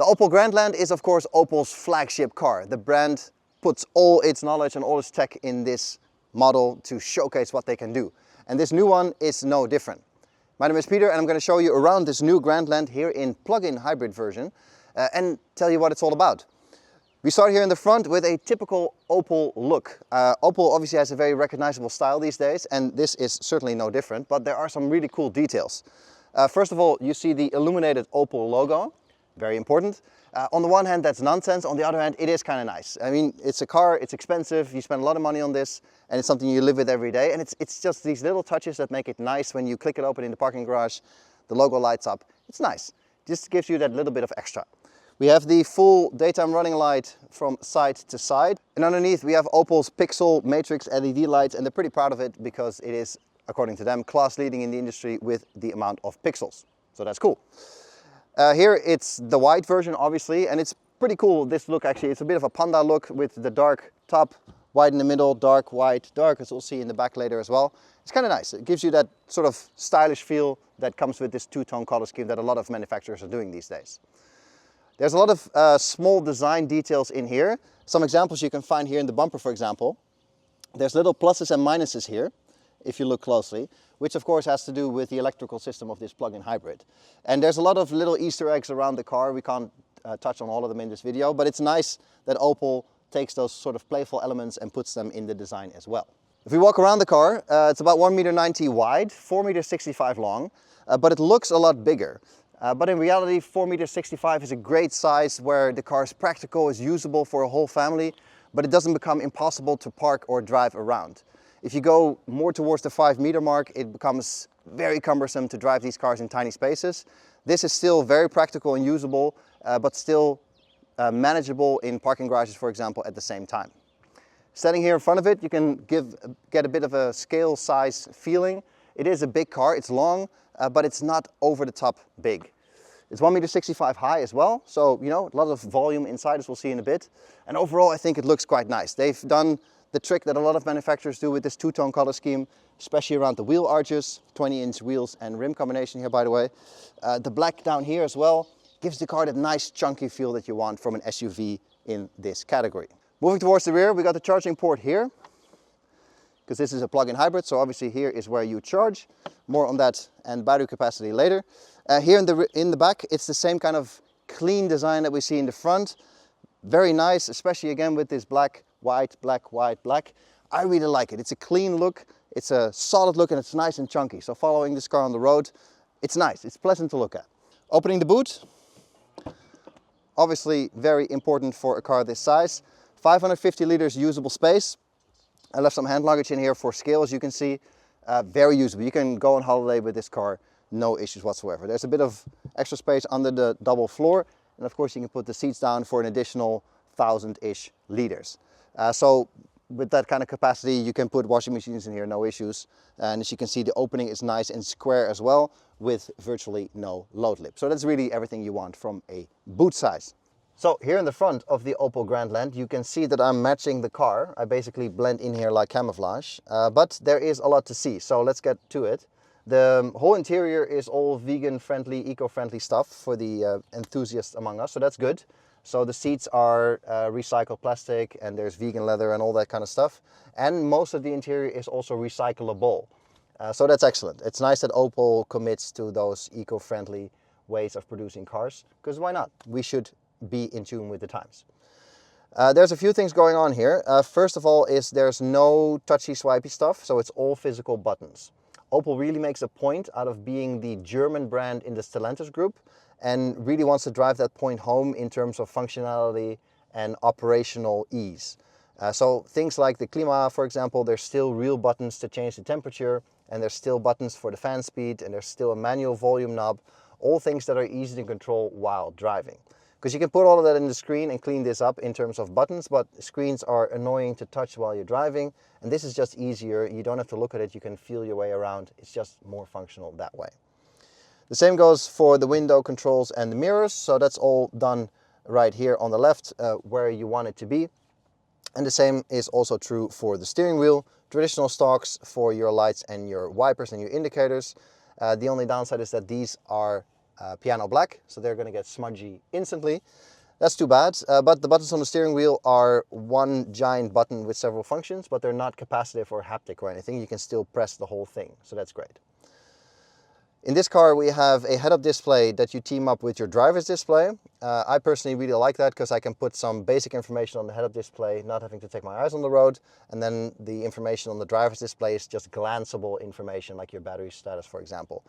The Opel Grandland is of course Opel's flagship car. The brand puts all its knowledge and all its tech in this model to showcase what they can do. And this new one is no different. My name is Peter and I'm going to show you around this new Grandland here in plug-in hybrid version and tell you what it's all about. We start here in the front with a typical Opel look. Opel obviously has a very recognizable style these days, and this is certainly no different, but there are some really cool details. First of all, you see the illuminated Opel logo, very important. On the one hand, that's nonsense. On the other hand, it is kind of nice. I mean, it's a car, it's expensive, you spend a lot of money on this, and it's something you live with every day. And it's just these little touches that make it nice. When you click it open in the parking garage, the logo lights up. It's nice. Just gives you that little bit of extra. We have the full daytime running light from side to side. And underneath we have Opel's Pixel Matrix LED lights, and they're pretty proud of it because it is, according to them, class leading in the industry with the amount of pixels. So that's cool. Here it's the white version obviously, and it's pretty cool, this look actually. It's a bit of a panda look with the dark top, white in the middle, dark, white, dark, as we'll see in the back later as well. It's kind of nice. It gives you that sort of stylish feel that comes with this two-tone color scheme that a lot of manufacturers are doing these days. There's a lot of small design details in here. Some examples you can find here in the bumper, for example. There's little pluses and minuses here, if you look closely, which of course has to do with the electrical system of this plug-in hybrid. And there's a lot of little Easter eggs around the car. We can't touch on all of them in this video, but it's nice that Opel takes those sort of playful elements and puts them in the design as well. If we walk around the car, it's about 1.90 m wide, 4.65 m long, but it looks a lot bigger. But in reality, 4.65 m is a great size where the car is practical, is usable for a whole family, but it doesn't become impossible to park or drive around. If you go more towards the 5 m mark, it becomes very cumbersome to drive these cars in tiny spaces. This is still very practical and usable, but still manageable in parking garages, for example, at the same time. Standing here in front of it, you can get a bit of a scale size feeling. It is a big car, it's long, but it's not over the top big. It's 1.65 m high as well, so you know, a lot of volume inside, as we'll see in a bit. And overall, I think it looks quite nice. They've done the trick that a lot of manufacturers do with this two-tone color scheme, especially around the wheel arches, 20-inch wheels and rim combination here, by the way. The black down here as well gives the car that nice chunky feel that you want from an SUV in this category. Moving towards the rear, we got the charging port here, because this is a plug-in hybrid, so obviously here is where you charge. More on that and battery capacity later. Here in the back, it's the same kind of clean design that we see in the front. Very nice, especially again with this black, white, black, white, black. I really like it. It's a clean look, it's a solid look, and it's nice and chunky. So following this car on the road, it's nice, it's pleasant to look at. Opening the boot, obviously very important for a car this size. 550 liters usable space. I left some hand luggage in here for scale, as you can see. Very usable. You can go on holiday with this car, no issues whatsoever. There's a bit of extra space under the double floor, and of course you can put the seats down for an additional 1,000-ish liters. So with that kind of capacity, you can put washing machines in here, no issues. And as you can see, the opening is nice and square as well, with virtually no load lip. So that's really everything you want from a boot size. So here in the front of the Opel Grandland, you can see that I'm matching the car. I basically blend in here like camouflage, but there is a lot to see. So let's get to it. The whole interior is all vegan-friendly, eco-friendly stuff for the enthusiasts among us, so that's good. So the seats are recycled plastic, and there's vegan leather and all that kind of stuff. And most of the interior is also recyclable. So that's excellent. It's nice that Opel commits to those eco-friendly ways of producing cars, because why not? We should be in tune with the times. There's a few things going on here. First of all there's no touchy swipey stuff, so it's all physical buttons. Opel really makes a point out of being the German brand in the Stellantis group and really wants to drive that point home in terms of functionality and operational ease. So things like the Klima, for example, there's still real buttons to change the temperature, and there's still buttons for the fan speed, and there's still a manual volume knob, all things that are easy to control while driving. Because you can put all of that in the screen and clean this up in terms of buttons, but screens are annoying to touch while you're driving, and this is just easier. You don't have to look at it, you can feel your way around. It's just more functional that way. The same goes for the window controls and the mirrors, so that's all done right here on the left where you want it to be. And the same is also true for the steering wheel. Traditional stalks for your lights and your wipers and your indicators. The only downside is that these are piano black, so they're going to get smudgy instantly. That's too bad, but the buttons on the steering wheel are one giant button with several functions, but they're not capacitive or haptic or anything. You can still press the whole thing, so that's great. In this car we have a head-up display that you team up with your driver's display. I personally really like that because I can put some basic information on the head-up display, not having to take my eyes on the road, and then the information on the driver's display is just glanceable information like your battery status, for example.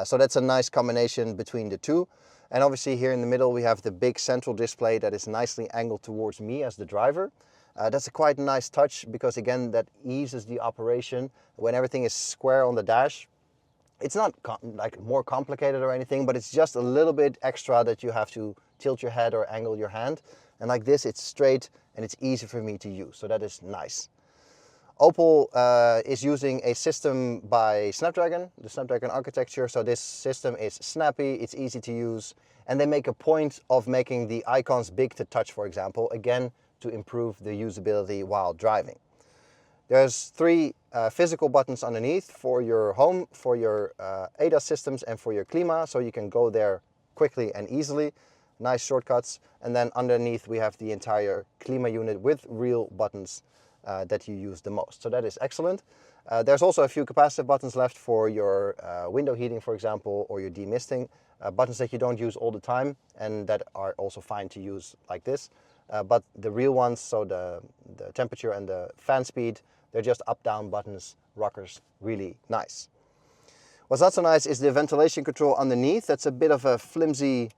So that's a nice combination between the two. And obviously here in the middle we have the big central display that is nicely angled towards me as the driver. That's a quite nice touch because again that eases the operation. When everything is square on the dash, it's not like more complicated or anything, but it's just a little bit extra that you have to tilt your head or angle your hand. And like this, it's straight and it's easy for me to use, so that is nice. Opel is using a system by Snapdragon, the Snapdragon architecture, so this system is snappy, it's easy to use, and they make a point of making the icons big to touch, for example, again, to improve the usability while driving. There's three physical buttons underneath for your home, for your ADAS systems, and for your Klima, so you can go there quickly and easily. Nice shortcuts. And then underneath we have the entire Klima unit with real buttons that you use the most. So that is excellent. There's also a few capacitive buttons left for your window heating, for example, or your demisting. Buttons that you don't use all the time and that are also fine to use like this. But the real ones, so the temperature and the fan speed, they're just up-down buttons, rockers, really nice. What's not so nice is the ventilation control underneath. That's a bit of a flimsy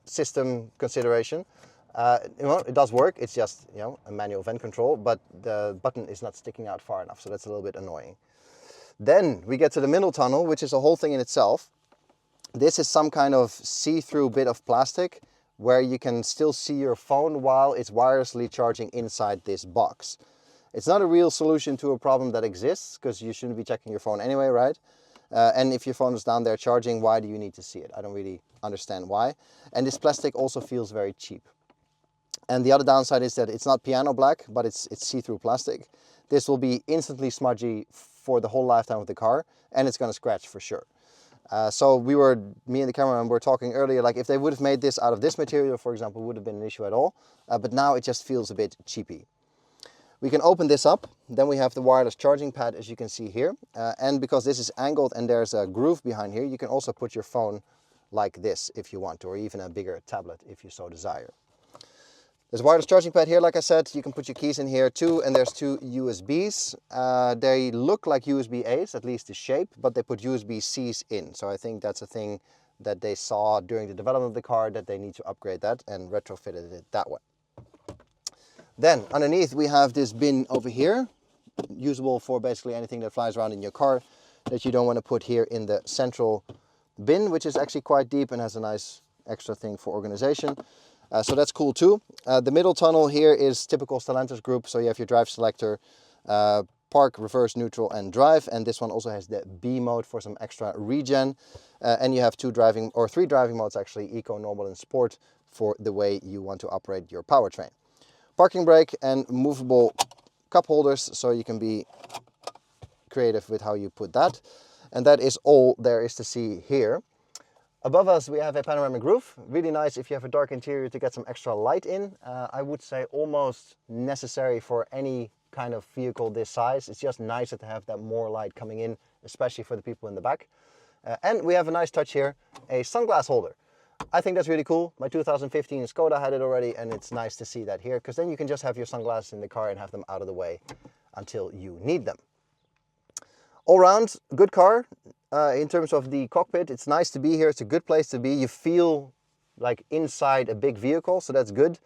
system consideration. It does work, it's just a manual vent control, but the button is not sticking out far enough, so that's a little bit annoying. Then we get to the middle tunnel, which is a whole thing in itself. This is some kind of see-through bit of plastic where you can still see your phone while it's wirelessly charging inside this box. It's not a real solution to a problem that exists, because you shouldn't be checking your phone anyway, right? And if your phone is down there charging, why do you need to see it? I don't really understand why. And this plastic also feels very cheap. And the other downside is that it's not piano black, but it's see-through plastic. This will be instantly smudgy for the whole lifetime of the car, and it's going to scratch for sure. So me and the cameraman were talking earlier, like if they would have made this out of this material, for example, would have been an issue at all. But now it just feels a bit cheapy. We can open this up, then we have the wireless charging pad, as you can see here. And because this is angled and there's a groove behind here, you can also put your phone like this if you want to, or even a bigger tablet if you so desire. There's a wireless charging pad here, like I said. You can put your keys in here too, and there's two USBs. They look like USB-A's, at least the shape, but they put USB-C's in. So I think that's a thing that they saw during the development of the car, that they need to upgrade that and retrofitted it that way. Then underneath we have this bin over here, usable for basically anything that flies around in your car that you don't want to put here in the central bin, which is actually quite deep and has a nice extra thing for organization. So that's cool too. The middle tunnel here is typical Stellantis group. So you have your drive selector, park, reverse, neutral and drive. And this one also has the B mode for some extra regen. And you have three driving modes actually, eco, normal and sport, for the way you want to operate your powertrain. Parking brake and movable cup holders, so you can be creative with how you put that. And that is all there is to see here. Above us we have a panoramic roof, really nice if you have a dark interior to get some extra light in. I would say almost necessary for any kind of vehicle this size. It's just nicer to have that more light coming in, especially for the people in the back. And we have a nice touch here, a sunglass holder. I think that's really cool. My 2015 Skoda had it already, and it's nice to see that here, because then you can just have your sunglasses in the car and have them out of the way until you need them. All round, good car. In terms of the cockpit, it's nice to be here. It's a good place to be. You feel like inside a big vehicle, so that's good.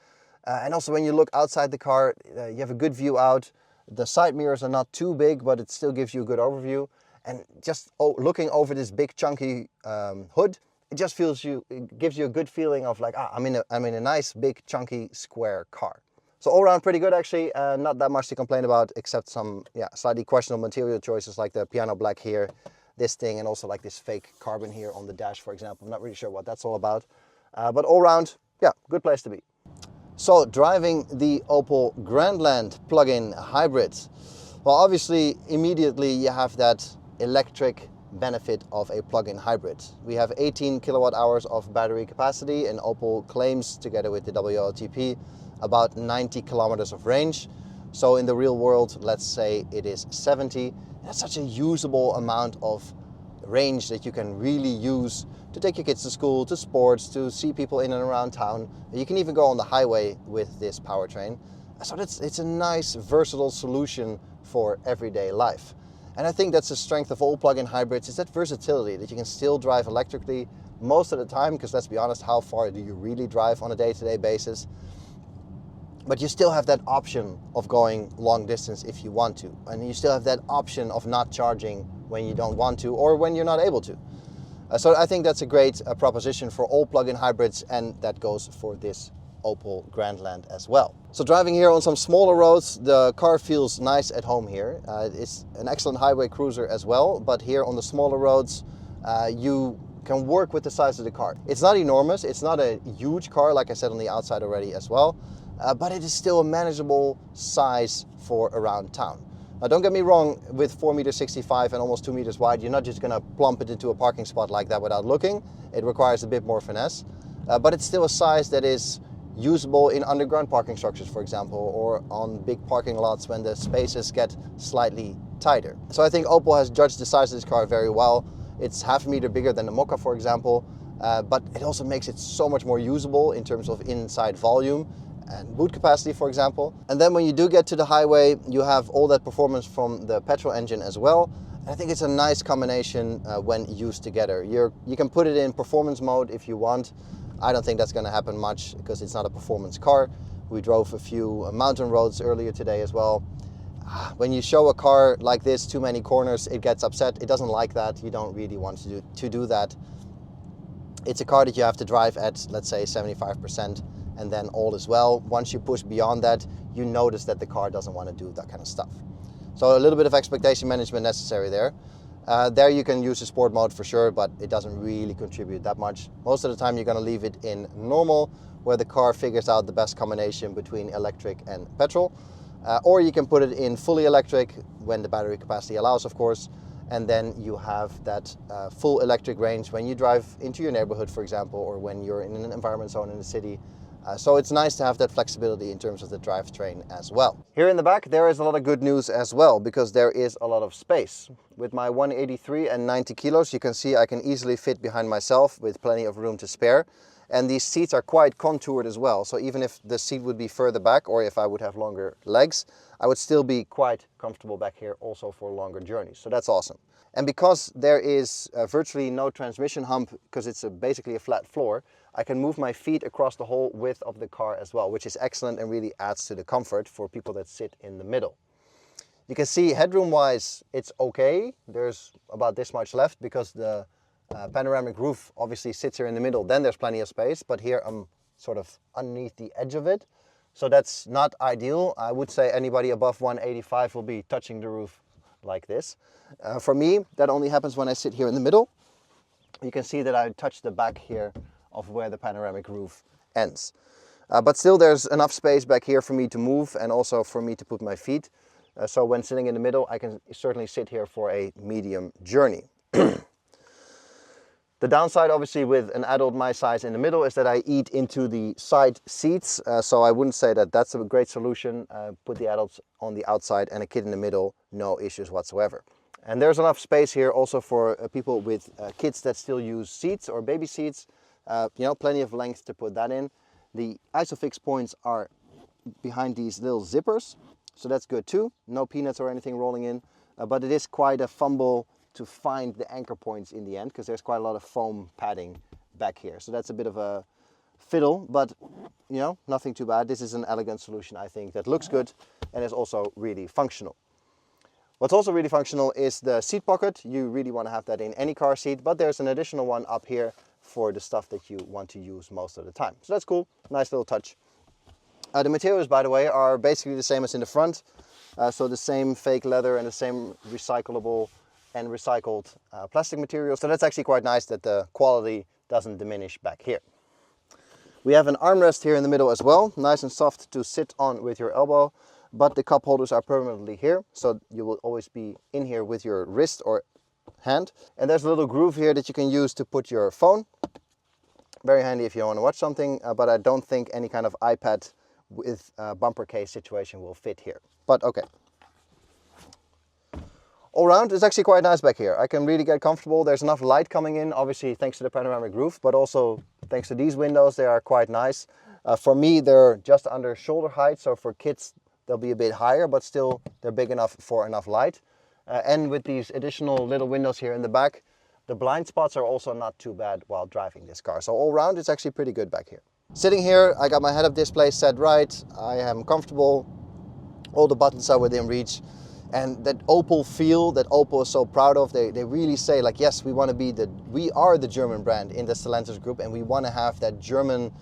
And also when you look outside the car, you have a good view out. The side mirrors are not too big, but it still gives you a good overview. And just looking over this big chunky hood, it just gives you a good feeling of like, I'm in a nice big chunky square car. So all around pretty good actually. Not that much to complain about, except some slightly questionable material choices like the piano black here, this thing, and also like this fake carbon here on the dash, for example. I'm not really sure what that's all about. But all around, good place to be. So driving the Opel Grandland plug-in hybrid. Well, obviously immediately you have that electric benefit of a plug-in hybrid. We have 18 kilowatt hours of battery capacity, and Opel claims, together with the WLTP, about 90 kilometers of range. So in the real world, let's say it is 70. That's such a usable amount of range that you can really use to take your kids to school, to sports, to see people in and around town. You can even go on the highway with this powertrain. So it's a nice, versatile solution for everyday life. And I think that's the strength of all plug-in hybrids, is that versatility, that you can still drive electrically most of the time, because let's be honest, how far do you really drive on a day-to-day basis? But you still have that option of going long distance if you want to. And you still have that option of not charging when you don't want to or when you're not able to. So I think that's a great proposition for all plug-in hybrids, and that goes for this Opel Grandland as well. So driving here on some smaller roads, the car feels nice at home here. It's an excellent highway cruiser as well, but here on the smaller roads, you can work with the size of the car. It's not enormous, it's not a huge car, like I said on the outside already as well. But it is still a manageable size for around town. Now don't get me wrong, with 4.65 meters and almost 2 meters wide, you're not just going to plump it into a parking spot like that without looking. It requires a bit more finesse, but it's still a size that is usable in underground parking structures, for example, or on big parking lots when the spaces get slightly tighter. So I think Opel has judged the size of this car very well. It's half a meter bigger than the Mokka, for example, but it also makes it so much more usable in terms of inside volume and boot capacity, for example. And then when you do get to the highway, you have all that performance from the petrol engine as well. And I think it's a nice combination when used together. You can put it in performance mode if you want. I don't think that's going to happen much because it's not a performance car. We drove a few mountain roads earlier today as well. When you show a car like this too many corners, it gets upset. It doesn't like that. You don't really want to do that. It's a car that you have to drive at, let's say, 75%. And then all is well. Once you push beyond that, you notice that the car doesn't want to do that kind of stuff. So a little bit of expectation management necessary there. There you can use the sport mode for sure, but it doesn't really contribute that much. Most of the time you're going to leave it in normal, where the car figures out the best combination between electric and petrol. Or you can put it in fully electric when the battery capacity allows, of course. And then you have that full electric range when you drive into your neighborhood, for example, or when you're in an environment zone in the city. So it's nice to have that flexibility in terms of the drivetrain as well. Here in the back there is a lot of good news as well, because there is a lot of space. With my 183 and 90 kilos, you can see I can easily fit behind myself with plenty of room to spare. And these seats are quite contoured as well, so even if the seat would be further back or if I would have longer legs, I would still be quite comfortable back here also for longer journeys. So that's awesome. And because there is virtually no transmission hump, because it's basically a flat floor, I can move my feet across the whole width of the car as well, which is excellent and really adds to the comfort for people that sit in the middle. You can see headroom wise, it's okay. There's about this much left because the panoramic roof obviously sits here in the middle. Then there's plenty of space, but here I'm sort of underneath the edge of it. So that's not ideal. I would say anybody above 185 will be touching the roof like this. For me, that only happens when I sit here in the middle. You can see that I touch the back here of where the panoramic roof ends. But still there's enough space back here for me to move and also for me to put my feet. So when sitting in the middle, I can certainly sit here for a medium journey. The downside, obviously, with an adult my size in the middle is that I eat into the side seats. So I wouldn't say that that's a great solution. Put the adults on the outside and a kid in the middle, no issues whatsoever. And there's enough space here also for people with kids that still use seats or baby seats. Plenty of length to put that in. The isofix points are behind these little zippers, so that's good too. No peanuts or anything rolling in, but it is quite a fumble to find the anchor points in the end because there's quite a lot of foam padding back here. So that's a bit of a fiddle, but nothing too bad. This is an elegant solution, I think, that looks good and is also really functional. What's also really functional is the seat pocket. You really want to have that in any car seat, but there's an additional one up here for the stuff that you want to use most of the time. So that's cool, nice little touch. The materials, by the way, are basically the same as in the front. So the same fake leather and the same recyclable and recycled plastic material. So that's actually quite nice that the quality doesn't diminish back here. We have an armrest here in the middle as well, nice and soft to sit on with your elbow, but the cup holders are permanently here, so you will always be in here with your wrist or hand. And there's a little groove here that you can use to put your phone. Very handy if you want to watch something, but I don't think any kind of iPad with bumper case situation will fit here. But okay. All around, it's actually quite nice back here. I can really get comfortable. There's enough light coming in, obviously thanks to the panoramic roof, but also thanks to these windows, they are quite nice. For me, they're just under shoulder height, so for kids, they'll be a bit higher, but still they're big enough for enough light. And with these additional little windows here in the back, the blind spots are also not too bad while driving this car. So all around, it's actually pretty good back here. Sitting here, I got my head-up display set right. I am comfortable. All the buttons are within reach. And that Opel feel that Opel is so proud of, they really say like, yes, we are the German brand in the Stellantis group, and we want to have that German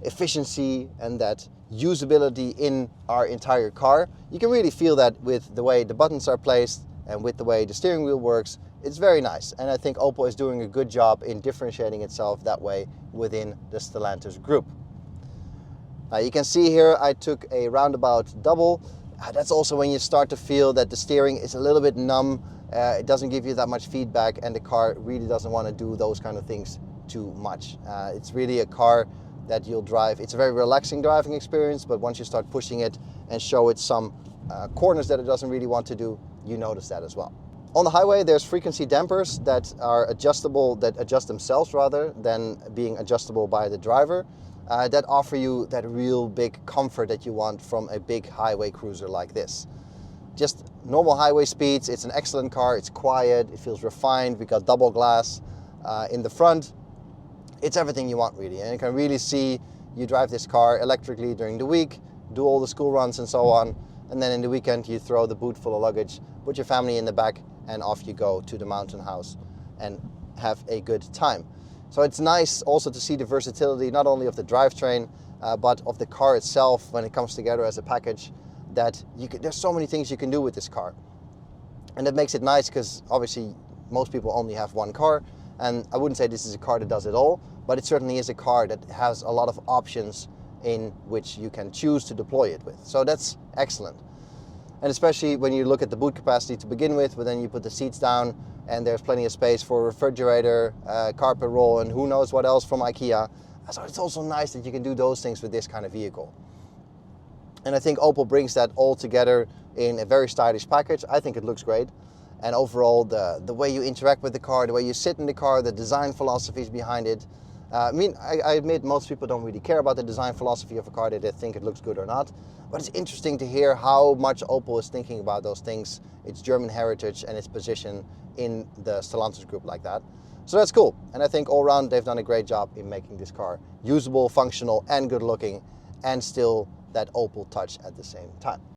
efficiency and that usability in our entire car. You can really feel that with the way the buttons are placed and with the way the steering wheel works. It's very nice, and I think Opel is doing a good job in differentiating itself that way within the Stellantis group. You can see here I took a roundabout double. That's also when you start to feel that the steering is a little bit numb. It doesn't give you that much feedback, and the car really doesn't want to do those kind of things too much. It's really a car that you'll drive. It's a very relaxing driving experience, but once you start pushing it and show it some corners that it doesn't really want to do, you notice that as well. On the highway, there's frequency dampers that are adjustable, that adjust themselves rather than being adjustable by the driver. That offer you that real big comfort that you want from a big highway cruiser like this. Just normal highway speeds, it's an excellent car, it's quiet, it feels refined, we got double glass in the front. It's everything you want really, and you can really see you drive this car electrically during the week, do all the school runs and so on, and then in the weekend you throw the boot full of luggage, put your family in the back, and off you go to the mountain house and have a good time. So it's nice also to see the versatility not only of the drivetrain but of the car itself when it comes together as a package, that there's so many things you can do with this car. And that makes it nice because obviously most people only have one car, and I wouldn't say this is a car that does it all, but it certainly is a car that has a lot of options in which you can choose to deploy it with. So that's excellent. And especially when you look at the boot capacity to begin with, but then you put the seats down and there's plenty of space for a refrigerator, carpet roll, and who knows what else from IKEA. So it's also nice that you can do those things with this kind of vehicle. And I think Opel brings that all together in a very stylish package. I think it looks great. And overall, the way you interact with the car, the way you sit in the car, the design philosophies behind it. I admit most people don't really care about the design philosophy of a car, they think it looks good or not. But it's interesting to hear how much Opel is thinking about those things, its German heritage and its position in the Stellantis group like that. So that's cool. And I think all around they've done a great job in making this car usable, functional, and good looking, and still that Opel touch at the same time.